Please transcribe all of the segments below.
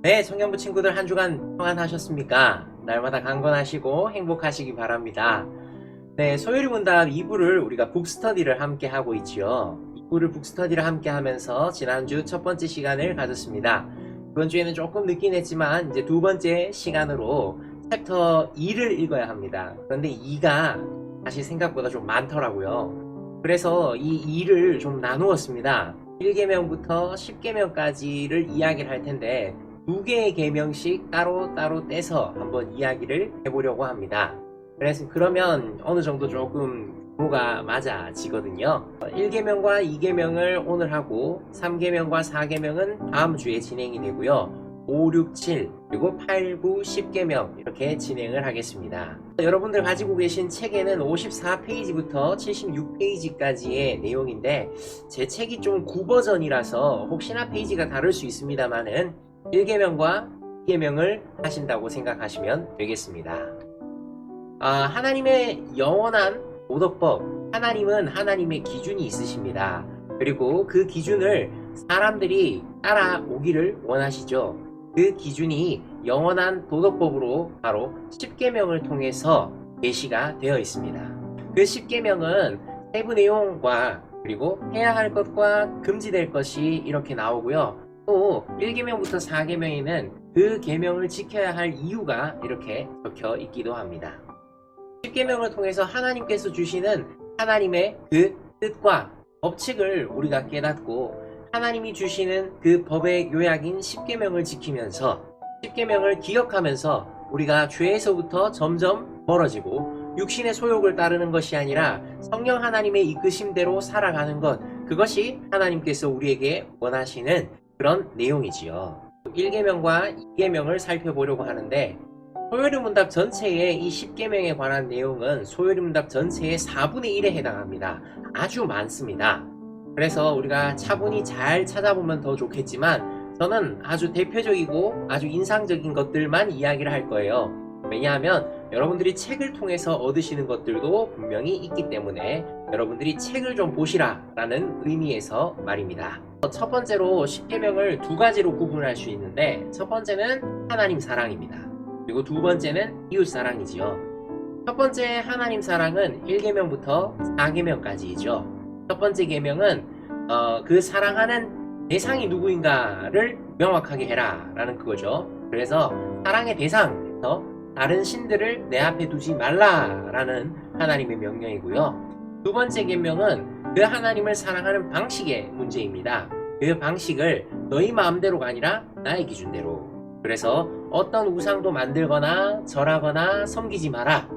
네, 청년부 친구들 한 주간 평안하셨습니까? 날마다 강건하시고 행복하시기 바랍니다. 네, 소요리 문답 2부를 우리가 북스터디를 함께 하고 있지요. 2부를 북스터디를 함께 하면서 지난주 첫 번째 시간을 가졌습니다. 이번 주에는 조금 늦긴 했지만 이제 두 번째 시간으로 챕터 2를 읽어야 합니다. 그런데 2가 사실 생각보다 좀 많더라고요. 그래서 이 2를 좀 나누었습니다. 1계명부터 10계명까지를 이야기를 할 텐데 두 개의 계명씩 따로 떼서 한번 이야기를 해보려고 합니다. 그래서 그러면 어느 정도 조금 규모가 맞아지거든요. 1계명과 2계명을 오늘 하고 3계명과 4계명은 다음 주에 진행이 되고요. 5, 6, 7 그리고 8, 9, 10계명 이렇게 진행을 하겠습니다. 여러분들 가지고 계신 책에는 54페이지부터 76페이지까지의 내용인데 제 책이 좀 구버전이라서 혹시나 페이지가 다를 수 있습니다만은 1계명과 2계명을 하신다고 생각하시면 되겠습니다. 하나님의 영원한 도덕법, 하나님은 하나님의 기준이 있으십니다. 그리고 그 기준을 사람들이 따라오기를 원하시죠. 그 기준이 영원한 도덕법으로 바로 10계명을 통해서 계시가 되어 있습니다. 그 10계명은 세부 내용과 그리고 해야 할 것과 금지될 것이 이렇게 나오고요. 또 1계명부터 4계명에는 그 계명을 지켜야 할 이유가 이렇게 적혀 있기도 합니다. 10계명을 통해서 하나님께서 주시는 하나님의 그 뜻과 법칙을 우리가 깨닫고 하나님이 주시는 그 법의 요약인 10계명을 지키면서 10계명을 기억하면서 우리가 죄에서부터 점점 멀어지고 육신의 소욕을 따르는 것이 아니라 성령 하나님의 이끄심대로 살아가는 것, 그것이 하나님께서 우리에게 원하시는 그런 내용이지요. 1계명과 2계명을 살펴보려고 하는데 소요리 문답 전체의 이 10계명에 관한 내용은 소요리 문답 전체의 4분의 1에 해당합니다. 아주 많습니다. 그래서 우리가 차분히 잘 찾아보면 더 좋겠지만 저는 아주 대표적이고 아주 인상적인 것들만 이야기를 할 거예요. 왜냐하면 여러분들이 책을 통해서 얻으시는 것들도 분명히 있기 때문에 여러분들이 책을 좀 보시라 라는 의미에서 말입니다. 첫 번째로 10계명을 두 가지로 구분할 수 있는데 첫 번째는 하나님 사랑입니다. 그리고 두 번째는 이웃 사랑이지요. 첫 번째 하나님 사랑은 1계명부터 4계명까지이죠. 첫 번째 계명은 그 사랑하는 대상이 누구인가를 명확하게 해라 라는 그거죠. 그래서 사랑의 대상에서 다른 신들을 내 앞에 두지 말라 라는 하나님의 명령이고요. 두 번째 계명은 그 하나님을 사랑하는 방식의 문제입니다. 그 방식을 너희 마음대로가 아니라 나의 기준대로. 그래서 어떤 우상도 만들거나 절하거나 섬기지 마라,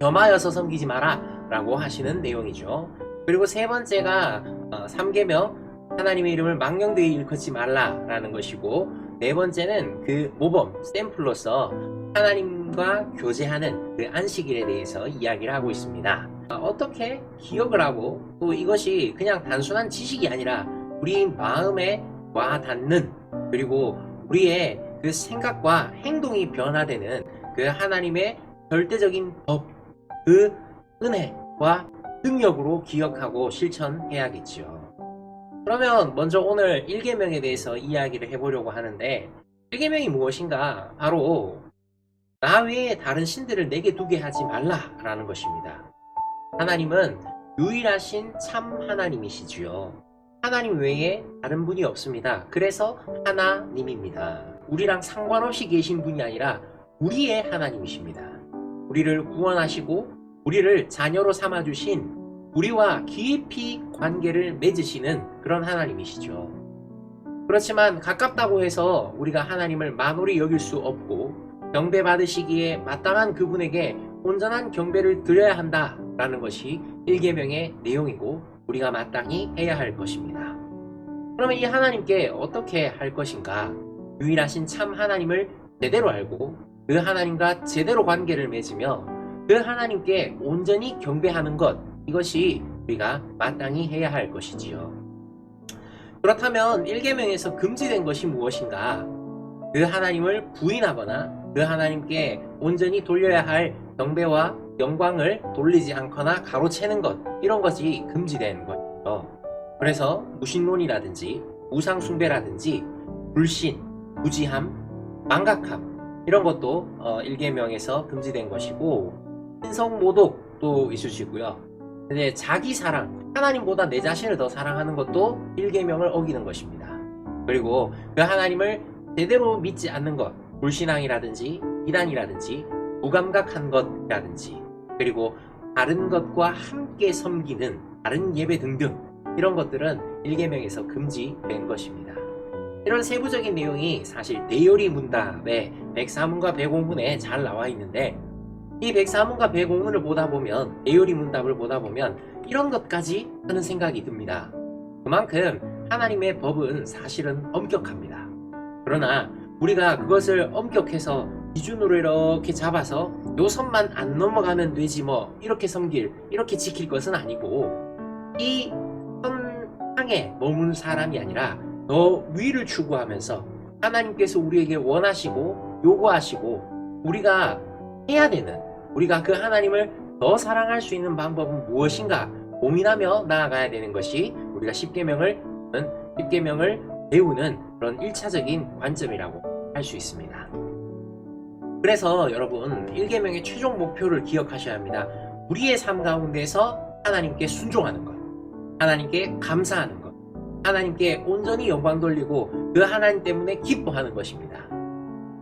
겸하여서 섬기지 마라 라고 하시는 내용이죠. 그리고 세 번째가 3계명 하나님의 이름을 망령되이 일컫지 말라 라는 것이고, 네 번째는 그 모범 샘플로서 하나님과 교제하는 그 안식일에 대해서 이야기를 하고 있습니다. 어떻게 기억을 하고 또 이것이 그냥 단순한 지식이 아니라 우리 마음에 와 닿는, 그리고 우리의 그 생각과 행동이 변화되는 그 하나님의 절대적인 법, 그 은혜와 능력으로 기억하고 실천해야겠지요. 그러면 먼저 오늘 1계명에 대해서 이야기를 해보려고 하는데 1계명이 무엇인가? 바로 나 외에 다른 신들을 내게 두게 하지 말라라는 것입니다. 하나님은 유일하신 참 하나님이시지요. 하나님 외에 다른 분이 없습니다. 그래서 하나님입니다. 우리랑 상관없이 계신 분이 아니라 우리의 하나님이십니다. 우리를 구원하시고 우리를 자녀로 삼아주신, 우리와 깊이 관계를 맺으시는 그런 하나님이시죠. 그렇지만 가깝다고 해서 우리가 하나님을 만홀히 여길 수 없고 경배받으시기에 마땅한 그분에게 온전한 경배를 드려야 한다라는 것이 1계명의 내용이고 우리가 마땅히 해야 할 것입니다. 그러면 이 하나님께 어떻게 할 것인가? 유일하신 참 하나님을 제대로 알고 그 하나님과 제대로 관계를 맺으며 그 하나님께 온전히 경배하는 것, 이것이 우리가 마땅히 해야 할 것이지요. 그렇다면 1계명에서 금지된 것이 무엇인가? 그 하나님을 부인하거나 그 하나님께 온전히 돌려야 할 경배와 영광을 돌리지 않거나 가로채는 것, 이런 것이 금지된 것이죠. 그래서 무신론이라든지 우상숭배라든지 불신, 무지함, 망각함 이런 것도 1계명에서 금지된 것이고, 신성모독도 있으시고요. 근데 자기 사랑, 하나님보다 내 자신을 더 사랑하는 것도 1계명을 어기는 것입니다. 그리고 그 하나님을 제대로 믿지 않는 것, 불신앙이라든지 이단이라든지 무감각한 것이라든지, 그리고 다른 것과 함께 섬기는 다른 예배 등등, 이런 것들은 1계명에서 금지된 것입니다. 이런 세부적인 내용이 사실 대요리 문답의 104문과 105문에 잘 나와 있는데, 이 104문과 105문을 보다 보면, 대요리 문답을 보다 보면 이런 것까지 하는 생각이 듭니다. 그만큼 하나님의 법은 사실은 엄격합니다. 그러나 우리가 그것을 엄격해서 기준으로 이렇게 잡아서 요 선만 안 넘어가면 되지 뭐 이렇게 섬길, 이렇게 지킬 것은 아니고, 이 선상에 머무는 사람이 아니라 더 위를 추구하면서 하나님께서 우리에게 원하시고 요구하시고 우리가 해야 되는, 우리가 그 하나님을 더 사랑할 수 있는 방법은 무엇인가 고민하며 나아가야 되는 것이 우리가 10계명을 배우는 그런 1차적인 관점이라고 할 수 있습니다. 그래서 여러분, 1계명의 최종 목표를 기억하셔야 합니다. 우리의 삶 가운데서 하나님께 순종하는 것, 하나님께 감사하는 것, 하나님께 온전히 영광 돌리고 그 하나님 때문에 기뻐하는 것입니다.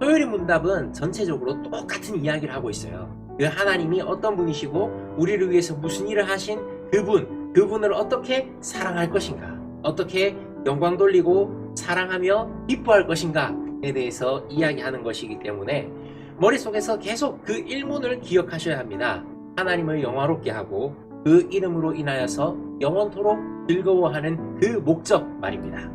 토요일 문답은 전체적으로 똑같은 이야기를 하고 있어요. 그 하나님이 어떤 분이시고 우리를 위해서 무슨 일을 하신 그분을 어떻게 사랑할 것인가, 어떻게 영광 돌리고 사랑하며 기뻐할 것인가에 대해서 이야기하는 것이기 때문에 머릿속에서 계속 그 일문을 기억하셔야 합니다. 하나님을 영화롭게 하고 그 이름으로 인하여서 영원토록 즐거워하는 그 목적 말입니다.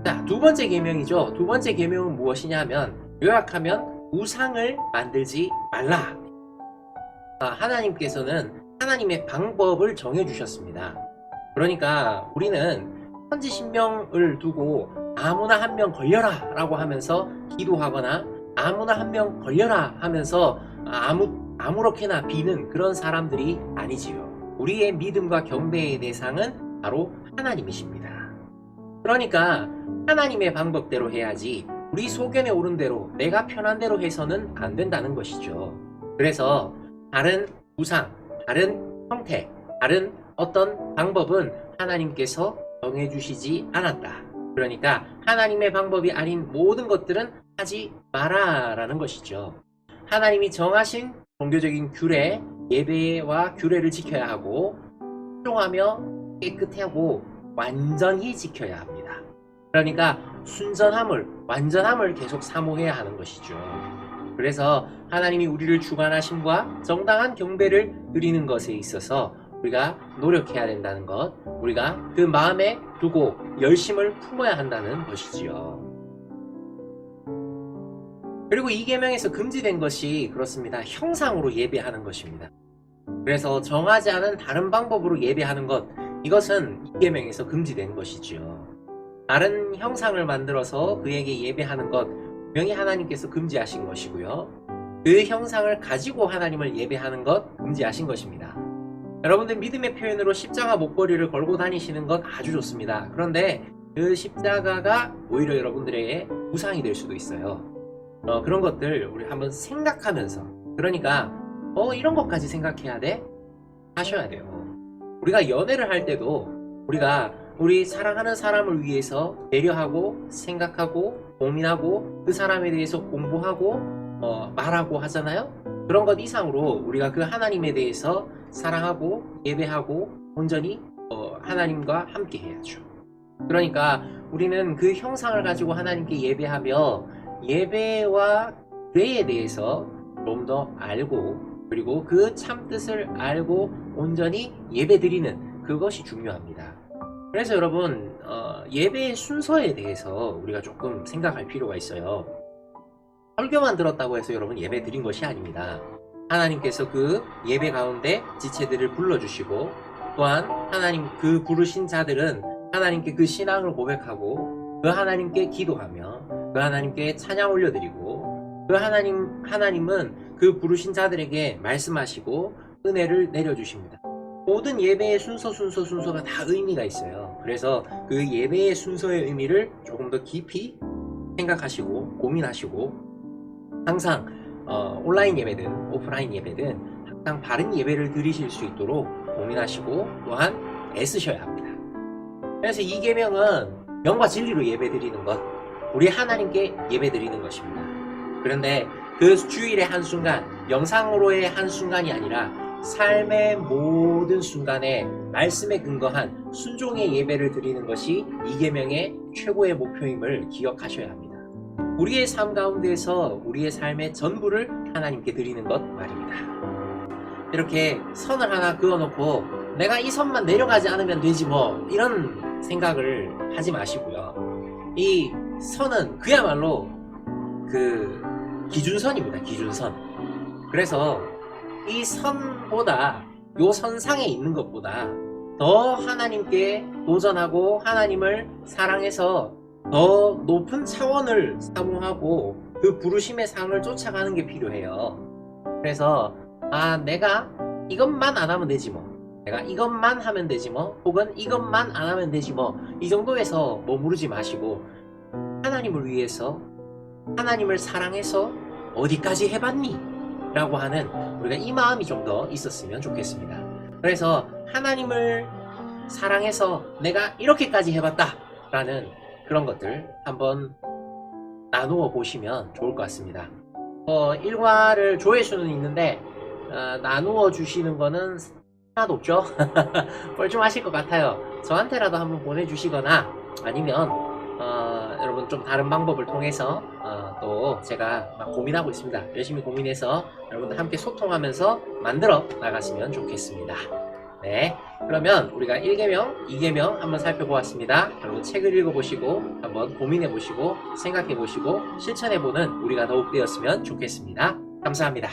자, 두 번째 계명이죠. 두 번째 계명은 무엇이냐 하면, 요약하면 우상을 만들지 말라. 하나님께서는 하나님의 방법을 정해주셨습니다. 그러니까 우리는 천지신명을 두고 아무나 한 명 걸려라 라고 하면서 기도하거나 아무나 한 명 걸려라 하면서 아무렇게나 비는 그런 사람들이 아니지요. 우리의 믿음과 경배의 대상은 바로 하나님이십니다. 그러니까 하나님의 방법대로 해야지 우리 소견에 오른 대로 내가 편한 대로 해서는 안 된다는 것이죠. 그래서 다른 우상, 다른 형태, 다른 어떤 방법은 하나님께서 정해주시지 않았다. 그러니까 하나님의 방법이 아닌 모든 것들은 하지 마라라는 것이죠. 하나님이 정하신 종교적인 규례, 예배와 규례를 지켜야 하고, 순종하며 깨끗하고 완전히 지켜야 합니다. 그러니까 순전함을, 완전함을 계속 사모해야 하는 것이죠. 그래서 하나님이 우리를 주관하심과 정당한 경배를 드리는 것에 있어서 우리가 노력해야 된다는 것, 우리가 그 마음에 두고 열심을 품어야 한다는 것이지요. 그리고 이 계명에서 금지된 것이 그렇습니다. 형상으로 예배하는 것입니다. 그래서 정하지 않은 다른 방법으로 예배하는 것, 이것은 이 계명에서 금지된 것이지요. 다른 형상을 만들어서 그에게 예배하는 것, 분명히 하나님께서 금지하신 것이고요. 그 형상을 가지고 하나님을 예배하는 것, 금지하신 것입니다. 여러분들 믿음의 표현으로 십자가 목걸이를 걸고 다니시는 것 아주 좋습니다. 그런데 그 십자가가 오히려 여러분들에게 우상이 될 수도 있어요. 그런 것들 우리 한번 생각하면서, 그러니까 이런 것까지 생각해야 돼? 하셔야 돼요. 우리가 연애를 할 때도 우리가 우리 사랑하는 사람을 위해서 배려하고 생각하고 고민하고 그 사람에 대해서 공부하고 말하고 하잖아요. 그런 것 이상으로 우리가 그 하나님에 대해서 사랑하고 예배하고 온전히 하나님과 함께 해야죠. 그러니까 우리는 그 형상을 가지고 하나님께 예배하며 예배와 죄에 대해서 좀 더 알고, 그리고 그 참뜻을 알고 온전히 예배드리는 그것이 중요합니다. 그래서 여러분, 예배의 순서에 대해서 우리가 조금 생각할 필요가 있어요. 설교만 들었다고 해서 여러분 예배 드린 것이 아닙니다. 하나님께서 그 예배 가운데 지체들을 불러주시고, 또한 하나님 그 부르신 자들은 하나님께 그 신앙을 고백하고 그 하나님께 기도하며 그 하나님께 찬양 올려드리고, 그 하나님은 그 부르신 자들에게 말씀하시고 은혜를 내려주십니다. 모든 예배의 순서가 다 의미가 있어요. 그래서 그 예배의 순서의 의미를 조금 더 깊이 생각하시고 고민하시고 항상 온라인 예배든 오프라인 예배든 항상 바른 예배를 드리실 수 있도록 고민하시고 또한 애쓰셔야 합니다. 그래서 이 계명은 영과 진리로 예배드리는 것, 우리 하나님께 예배드리는 것입니다. 그런데 그 주일의 한순간, 영상으로의 한순간이 아니라 삶의 모든 순간에 말씀에 근거한 순종의 예배를 드리는 것이 이 계명의 최고의 목표임을 기억하셔야 합니다. 우리의 삶 가운데에서 우리의 삶의 전부를 하나님께 드리는 것 말입니다. 이렇게 선을 하나 그어놓고 내가 이 선만 내려가지 않으면 되지 뭐 이런 생각을 하지 마시고요. 이 선은 그야말로 그 기준선입니다. 기준선. 그래서 이 선보다 요 선상에 있는 것보다 더 하나님께 도전하고 하나님을 사랑해서 더 높은 차원을 사모하고 그 부르심의 상을 쫓아가는 게 필요해요. 그래서 내가 이것만 안 하면 되지 뭐, 내가 이것만 하면 되지 뭐, 혹은 이것만 안 하면 되지 뭐, 이 정도에서 머무르지 마시고 하나님을 위해서, 하나님을 사랑해서 어디까지 해봤니? 라고 하는 우리가 이 마음이 좀 더 있었으면 좋겠습니다. 그래서 하나님을 사랑해서 내가 이렇게까지 해봤다 라는 그런 것들 한번 나누어 보시면 좋을 것 같습니다. 일과를 조회수는 있는데 나누어 주시는 거는 하나도 없죠. 뻘쭘하실 것 같아요. 저한테라도 한번 보내주시거나 아니면 여러분 좀 다른 방법을 통해서 또 제가 막 고민하고 있습니다. 열심히 고민해서 여러분들 함께 소통하면서 만들어 나가시면 좋겠습니다. 네, 그러면 우리가 1계명, 2계명 한번 살펴보았습니다. 여러분 책을 읽어보시고 한번 고민해보시고 생각해보시고 실천해보는 우리가 더욱 되었으면 좋겠습니다. 감사합니다.